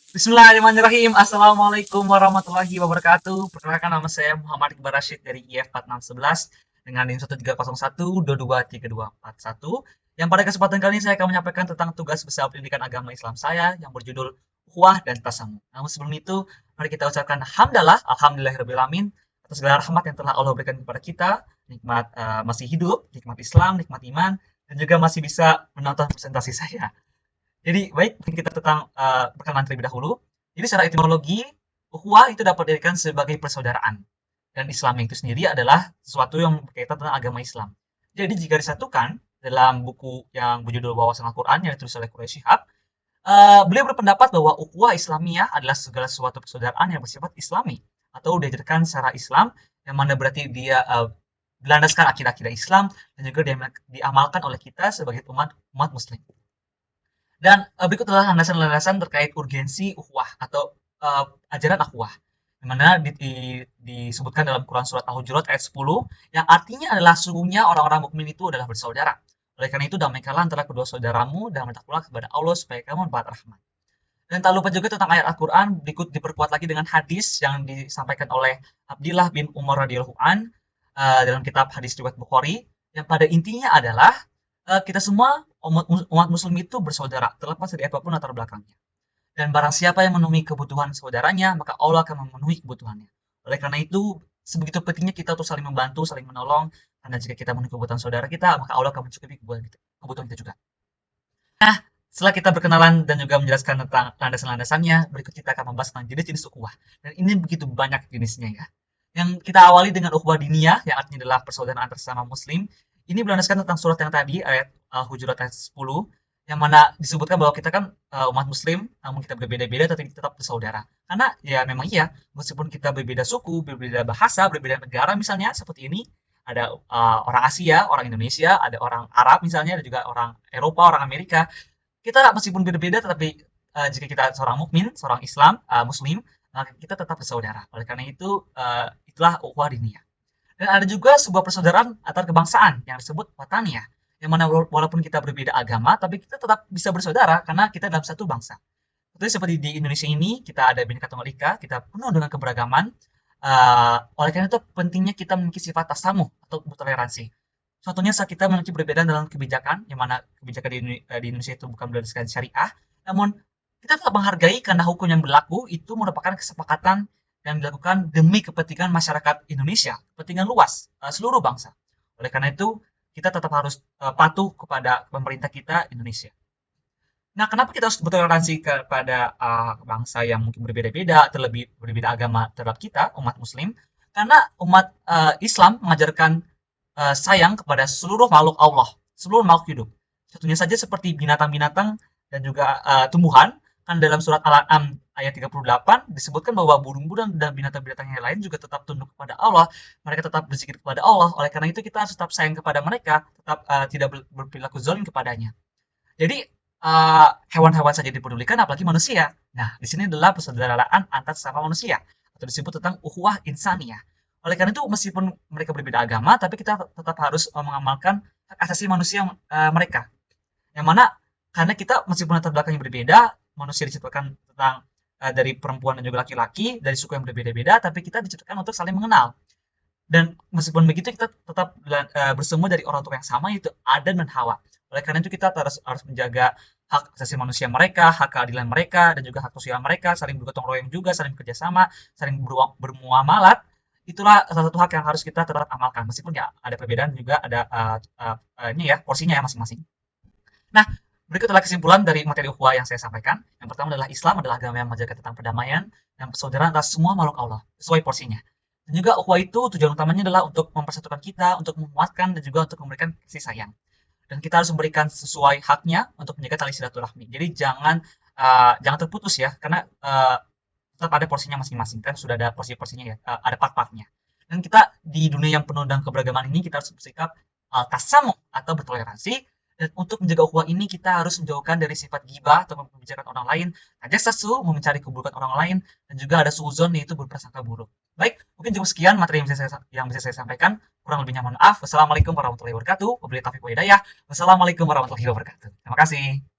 Bismillahirrahmanirrahim. Assalamualaikum warahmatullahi wabarakatuh. Perkenalkan, nama saya Muhammad Iqbal Rashid dari IF4611 dengan NIM 1301223241. Yang pada kesempatan kali ini saya akan menyampaikan tentang tugas besar pendidikan agama Islam saya yang berjudul Ukhuwah dan Tasamuh. Namun sebelum itu, mari kita ucapkan hamdalah, alhamdulillahirrahmanirrahim atas segala rahmat yang telah Allah berikan kepada kita, nikmat masih hidup, nikmat Islam, nikmat iman, dan juga masih bisa menonton presentasi saya. Jadi baik, kita tentang perkenalan terlebih dahulu. Jadi secara etimologi, ukhuwah itu dapat dirikan sebagai persaudaraan. Dan Islam itu sendiri adalah sesuatu yang berkaitan tentang agama Islam. Jadi jika disatukan dalam buku yang berjudul Wawasan Al-Quran yang ditulis oleh Quraisy Shihab, beliau berpendapat bahwa ukhuwah Islamiyah adalah segala sesuatu persaudaraan yang bersifat Islami atau diajarkan secara Islam, yang mana berarti dia berlandaskan akidah-akidah Islam dan juga diamalkan oleh kita sebagai umat umat Muslim. Dan berikut adalah landasan-landasan terkait urgensi ukhuwah atau ajaran ukhuwah. Di mana disebutkan dalam Quran surat Al-Hujurat ayat 10 yang artinya adalah sungguhnya orang-orang mukmin itu adalah bersaudara. Oleh karena itu damaikanlah antara kedua saudaramu dan bertakwalah kepada Allah supaya kamu mendapat rahmat. Dan tak lupa juga tentang ayat Al-Quran berikut diperkuat lagi dengan hadis yang disampaikan oleh Abdillah bin Umar radhiyallahu an dalam kitab hadis riwayat Bukhari yang pada intinya adalah kita semua umat muslim itu bersaudara terlepas dari apapun latar belakangnya. Dan barang siapa yang memenuhi kebutuhan saudaranya, maka Allah akan memenuhi kebutuhannya. Oleh karena itu, sebegitu pentingnya kita untuk saling membantu, saling menolong, karena jika kita memenuhi kebutuhan saudara kita, maka Allah akan mencukupi kebutuhan kita juga. Nah, setelah kita berkenalan dan juga menjelaskan tentang landasan-landasannya, berikut kita akan membahas tentang jenis-jenis ukhuwah. Dan ini begitu banyak jenisnya ya. Yang kita awali dengan ukhuwah diniyah, yang artinya adalah persaudaraan atas sesama muslim. Ini berlandaskan tentang surat yang tadi, ayat Hujurat ayat 10, yang mana disebutkan bahwa kita kan umat muslim, namun kita berbeda-beda tapi tetap bersaudara. Karena ya memang iya, meskipun kita berbeda suku, berbeda bahasa, berbeda negara misalnya, seperti ini, ada orang Asia, orang Indonesia, ada orang Arab misalnya, ada juga orang Eropa, orang Amerika. Kita meskipun berbeda, tetapi jika kita seorang mukmin, seorang Islam, Muslim, maka kita tetap bersaudara. Oleh karena itu, itulah ukhuwah diniyah. Dan ada juga sebuah persaudaraan antar kebangsaan yang disebut wataniyah, yang mana walaupun kita berbeda agama, tapi kita tetap bisa bersaudara karena kita dalam satu bangsa. Seperti di Indonesia ini, kita ada Bhinneka Tunggal Ika, kita penuh dengan keberagaman. Oleh karena itu, pentingnya kita memiliki sifat tasamuh atau bertoleransi. Contohnya saat kita memiliki perbedaan dalam kebijakan, yang mana kebijakan di Indonesia itu bukan berdasarkan syariah, namun kita tetap menghargai karena hukum yang berlaku itu merupakan kesepakatan yang dilakukan demi kepentingan masyarakat Indonesia, kepentingan luas, seluruh bangsa. Oleh karena itu, kita tetap harus patuh kepada pemerintah kita, Indonesia. Nah, kenapa kita harus bertoleransi kepada bangsa yang mungkin berbeda-beda, terlebih berbeda agama terhadap kita, umat Muslim? Karena umat Islam mengajarkan sayang kepada seluruh makhluk Allah, seluruh makhluk hidup. Contohnya saja seperti binatang-binatang dan juga tumbuhan, kan dalam surat Al-An'am ayat 38 disebutkan bahwa burung-burung dan binatang-binatang yang lain juga tetap tunduk kepada Allah, mereka tetap berzikir kepada Allah. Oleh karena itu kita harus tetap sayang kepada mereka, tetap tidak berperilaku zalim kepadanya. Jadi hewan-hewan saja dipedulikan, apalagi manusia. Nah, di sini adalah persaudaraan antar sesama manusia, atau disebut tentang ukhuwah insaniyah. Oleh karena itu, meskipun mereka berbeda agama, tapi kita tetap harus mengamalkan hak asasi manusia mereka. Yang mana karena kita meskipun latar belakangnya berbeda, manusia diciptakan tentang dari perempuan dan juga laki-laki, dari suku yang berbeda-beda, tapi kita diciptakan untuk saling mengenal. Dan meskipun begitu kita tetap bersumber dari orang tua yang sama, yaitu Adam dan Hawa. Oleh karena itu kita harus menjaga hak asasi manusia mereka, hak keadilan mereka, dan juga hak sosial mereka, saling bergotong royong juga, saling bekerja sama, saling bermuamalat. Itulah salah satu hak yang harus kita tetap amalkan. Meskipun ya ada perbedaan juga, ada ini ya porsinya ya masing-masing. Nah, berikut adalah kesimpulan dari materi ukhuwah yang saya sampaikan. Yang pertama adalah Islam adalah agama yang mengajarkan tentang perdamaian dan persaudaraan atas semua makhluk Allah, sesuai porsinya. Dan juga ukhuwah itu tujuan utamanya adalah untuk mempersatukan kita, untuk menguatkan dan juga untuk memberikan kasih sayang. Dan kita harus memberikan sesuai haknya untuk menjaga tali silaturahmi. Jadi jangan terputus ya, karena tetap ada porsinya masing-masing. Kan sudah ada porsi-porsinya ya, ada part-partnya. Dan kita di dunia yang penuh dengan keberagaman ini kita harus bersikap tasamuh atau bertoleransi. Dan untuk menjaga ukhuwah ini kita harus menjauhkan dari sifat ghibah atau membicarakan orang lain, najasatsu mencari keburukan orang lain, dan juga ada suuzon yaitu berprasangka buruk. Baik, mungkin cukup sekian materi yang bisa saya sampaikan. Kurang lebihnya mohon maaf. Wassalamualaikum warahmatullahi wabarakatuh. Wabillahi taufiq wa hidayah. Wassalamualaikum warahmatullahi wabarakatuh. Terima kasih.